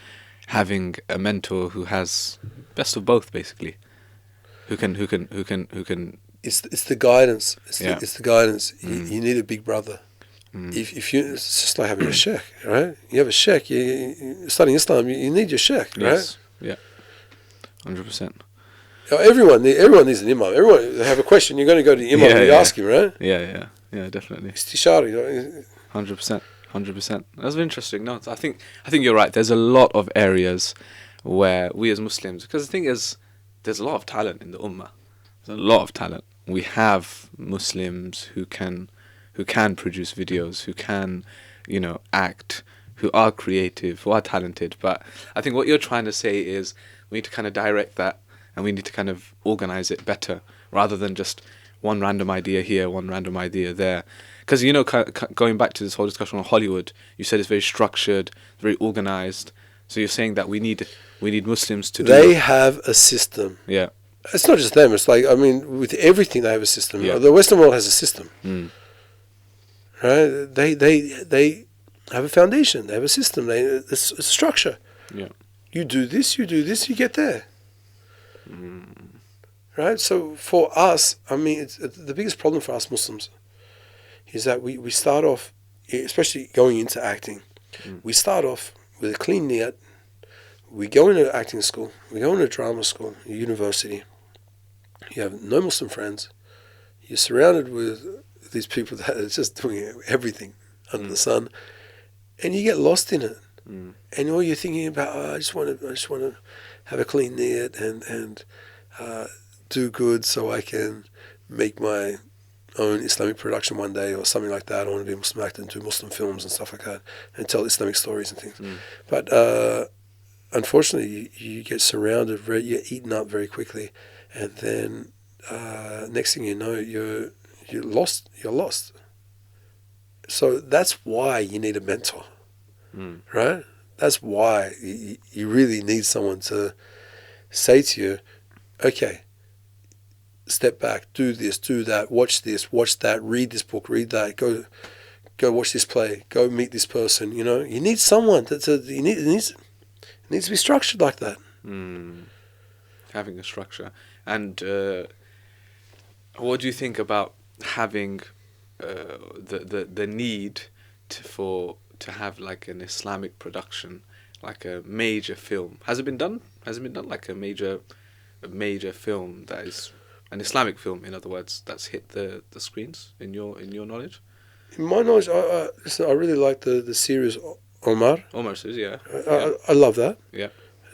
having a mentor who has best of both, basically, who can. It's the guidance. It's the guidance. You need a big brother. If you, it's just like having a sheikh, right? You have a sheikh. You're studying Islam. You need your sheikh, right? Yes. Yeah. 100%. Everyone needs an imam. Everyone, they have a question. You're going to go to the imam and ask him, right? Yeah, definitely. Istishari. 100%. That's interesting. No, I think you're right. There's a lot of areas where we as Muslims, because the thing is, there's a lot of talent in the ummah. There's a lot of talent. We have Muslims who can produce videos, who can, act, who are creative, who are talented. But I think what you're trying to say is we need to kind of direct that, and we need to kind of organize it better, rather than just one random idea here, one random idea there. Because, going back to this whole discussion on Hollywood, you said it's very structured, very organized. So you're saying that we need Muslims to do... They have a system. Yeah. It's not just them. It's like, I mean, with everything they have a system. Yeah. The Western world has a system. Right? They have a foundation. They have a system. It's a structure. Yeah. You do this, you get there. Right? So for us, I mean, it's the biggest problem for us Muslims is that we start off, especially going into acting, we start off with a clean niyat. We go into acting school, we go into drama school, university. You have no Muslim friends. You're surrounded with these people that are just doing everything under the sun, and you get lost in it. And all you're thinking about, I just want to have a clean niyat and do good so I can make my own Islamic production one day or something like that. I want to be a Muslim actor and do Muslim films and stuff like that and tell Islamic stories and things. But unfortunately, you get surrounded, you're eaten up very quickly, and then next thing you know, you're lost. You're lost. So that's why you need a mentor, right? That's why you really need someone to say to you, okay, step back, do this, do that, watch this, watch that, read this book, read that, go watch this play, go meet this person. You need someone it needs to be structured like that. Having a structure. And what do you think about having the need to have like an Islamic production, like a major film? Has it been done? Like a major film that is an Islamic film, in other words, that's hit the screens in your knowledge? In my knowledge, I really like the series Omar. Omar series, yeah. I love that. Yeah.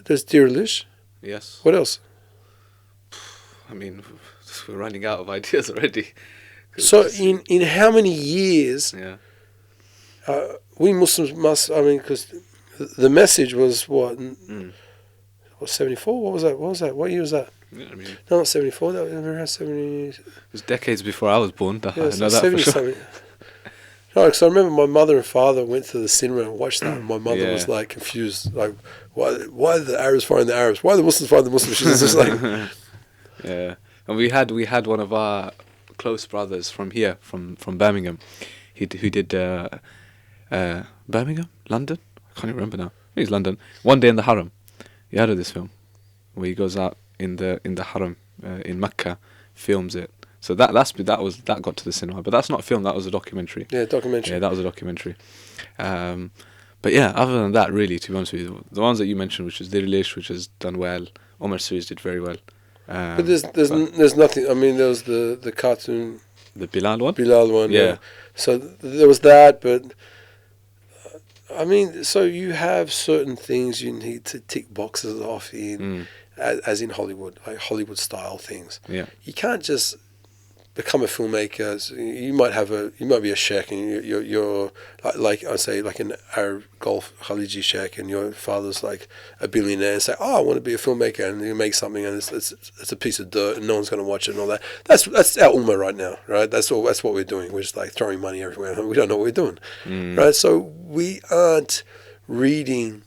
There's Dirilish. Yes. What else? I mean, we're running out of ideas already. So in how many years? Yeah. We Muslims must. I mean, because the message was what? What, 74? What was that? What year was that? Yeah, I mean, no, not 74. That was around 70. It was decades before I was born. I know that 70 for sure. something. No, because I remember my mother and father went to the cinema and watched that. And my mother was like confused, like, why are the Arabs fighting the Arabs? Why are the Muslims fighting the Muslims? She was just like, yeah. And we had one of our close brothers from here, from Birmingham. Who did Birmingham, London. I can't even remember now. I think it's London. One Day in the Haram. You heard of this film, where he goes out in the Haram in Mecca, films it. So that got to the cinema, but that's not a film. That was a documentary. Yeah, documentary. Yeah, that was a documentary. But yeah, other than that, really, to be honest with you, the ones that you mentioned, which is Diriliş, which has done well, Omar series did very well. But there's nothing. I mean, there was the cartoon, the Bilal one. Bilal one, Yeah. So there was that, but I mean, so you have certain things you need to tick boxes off in, as in Hollywood, like Hollywood style things. Yeah. You can't just become a filmmaker. So you might be a sheikh, and you're like I say, like an Arab Gulf Khaliji sheikh, and your father's like a billionaire, and say, "Oh, I want to be a filmmaker," and you make something, and it's a piece of dirt, and no one's going to watch it, and all that. That's our ummah right now, right? That's what we're doing. We're just like throwing money everywhere. We don't know what we're doing, right? So we aren't reading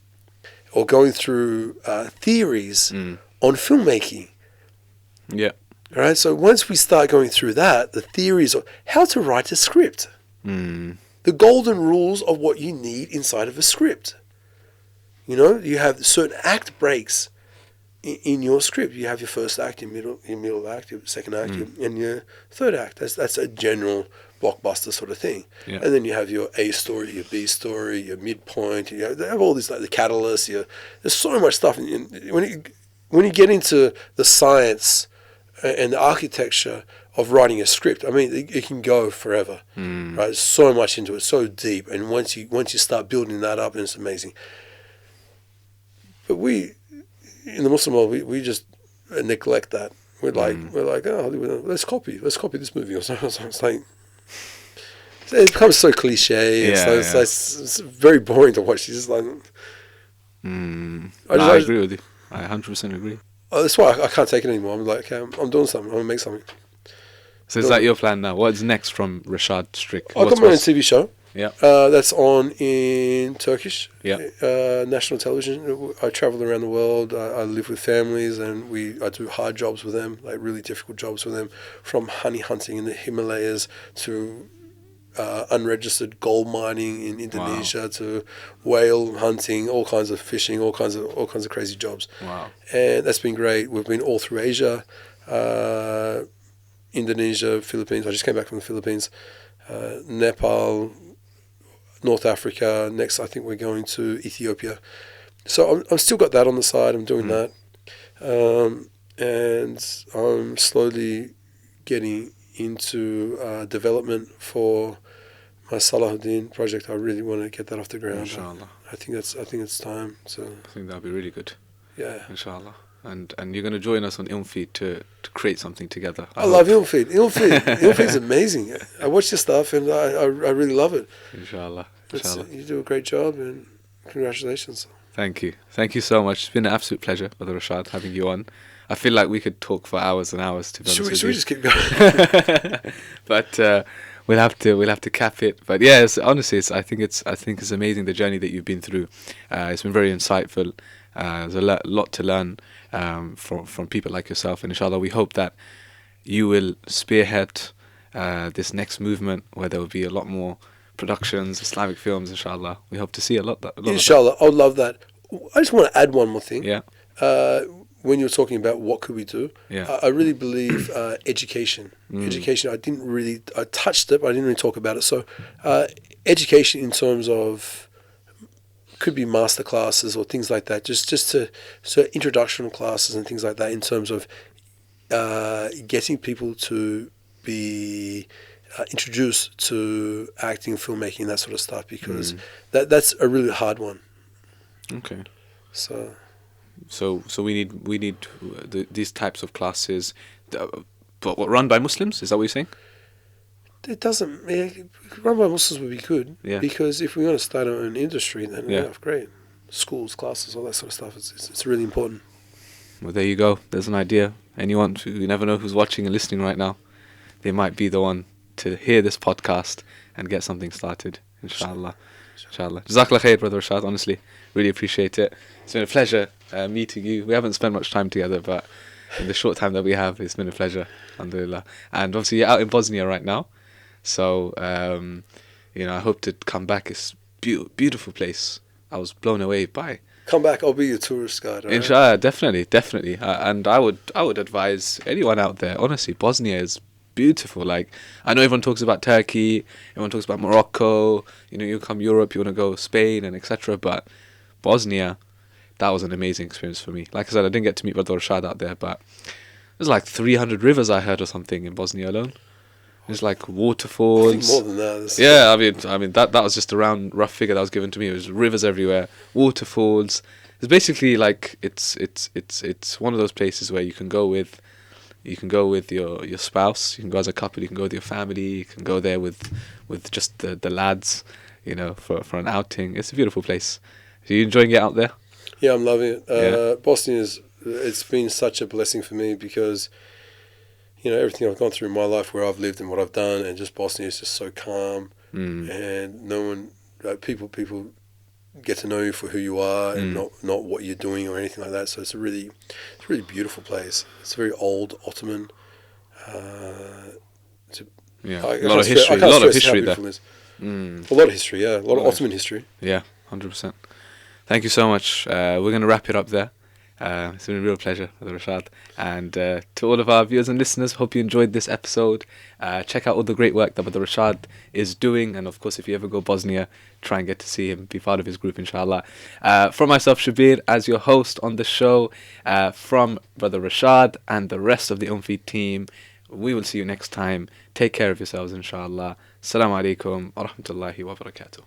or going through theories on filmmaking. Yeah. All right, so once we start going through that, the theories of how to write a script, the golden rules of what you need inside of a script. You know, you have certain act breaks in your script. You have your first act, your middle act, your second act, and your third act. That's a general blockbuster sort of thing. Yeah. And then you have your A story, your B story, your midpoint. You have all these, like the catalyst. There's so much stuff. When you get into the science and the architecture of writing a script, I mean, it can go forever, right? So much into it, so deep, and once you start building that up, and it's amazing. But we, in the Muslim world, we just neglect that. We're like, oh, let's copy this movie or something. It's like it becomes so cliche. It's very boring to watch. It's just like, I agree with you. I 100% agree. That's why I can't take it anymore. I'm like, okay, I'm doing something. I'm going to make something. So is that your plan now? What's next from Reshad Strik? I've got my own TV show. Yeah. That's on in Turkish. Yeah. National television. I travel around the world. I live with families, and I do hard jobs with them, like really difficult jobs with them, from honey hunting in the Himalayas to unregistered gold mining in Indonesia to whale hunting, all kinds of fishing, all kinds of crazy jobs. Wow. And that's been great. We've been all through Asia, Indonesia, Philippines. I just came back from the Philippines, Nepal, North Africa. Next, I think we're going to Ethiopia. So I'm still got that on the side. I'm doing that, and I'm slowly getting into development for my Salahuddin project. I really want to get that off the ground. Inshallah. I think it's time. So I think that'll be really good. Yeah. Inshallah. And you're going to join us on Ilmfeed to create something together. I love Ilmfeed. Ilmfeed's amazing. I watch your stuff and I really love it. Inshallah. You do a great job, and congratulations. Thank you so much. It's been an absolute pleasure, Brother Reshad, having you on. I feel like we could talk for hours and hours, to be honest with you. Should we just keep going? But we'll have to cap it. But yeah, honestly, I think it's amazing, the journey that you've been through. It's been very insightful. There's a lot to learn from people like yourself, and inshallah, we hope that you will spearhead this next movement, where there will be a lot more productions, Islamic films. Inshallah, we hope to see a lot. Inshallah, I would love that. I just want to add one more thing. Yeah. When you were talking about what could we do, yeah. I really believe education. Education, I touched it, but I didn't really talk about it. So education in terms of, could be master classes or things like that, just introduction classes and things like that, in terms of getting people to be introduced to acting, filmmaking, that sort of stuff, because that's a really hard one. Okay. So we need these types of classes, but run by Muslims? Is that what you're saying? It doesn't. Run by Muslims would be good, because if we want to start our own industry, then great. Schools, classes, all that sort of stuff. It's really important. Well, there you go. There's an idea. Anyone you never know who's watching and listening right now, they might be the one to hear this podcast and get something started. Inshallah. Jazakallah khair, Brother Reshad. Honestly, really appreciate it. It's been a pleasure meeting you. We haven't spent much time together, but in the short time that we have, it's been a pleasure. Alhamdulillah. And obviously, you're out in Bosnia right now, so I hope to come back. It's beautiful place. I was blown away by. Come back. I'll be your tourist guide. Right? Inshallah, definitely. And I would advise anyone out there. Honestly, Bosnia is beautiful. Like, I know everyone talks about Turkey, everyone talks about Morocco, you know, you come Europe, you want to go Spain and etc. But Bosnia, that was an amazing experience for me. Like I said, I didn't get to meet Brother Reshad out there, but there's like 300 rivers I heard or something in Bosnia alone. There's like waterfalls. I think more than that. Yeah, I mean that was just a rough figure that was given to me. It was rivers everywhere, waterfalls. It's basically like it's one of those places where you can go with your spouse, you can go as a couple, you can go with your family, you can go there with just the lads, you know, for an outing. It's a beautiful place. Are you enjoying it out there? Yeah, I'm loving it. Bosnia it's been such a blessing for me because, you know, everything I've gone through in my life, where I've lived and what I've done, and just Bosnia is just so calm, and no one, people get to know you for who you are and not what you're doing or anything like that. So it's a really beautiful place. It's a very old Ottoman. A lot of history. A lot of history there. A lot of history. Yeah, a lot of Ottoman history. Yeah, 100%. Thank you so much. We're going to wrap it up there. It's been a real pleasure, Brother Reshad. And to all of our viewers and listeners, hope you enjoyed this episode. Check out all the great work that Brother Reshad is doing. And of course, if you ever go Bosnia, try and get to see him, be part of his group, inshallah. From myself, Shabir, as your host on the show, from Brother Reshad and the rest of the Feed team, we will see you next time. Take care of yourselves, inshallah. Assalamu alaikum wa rahmatullahi wa barakatuh.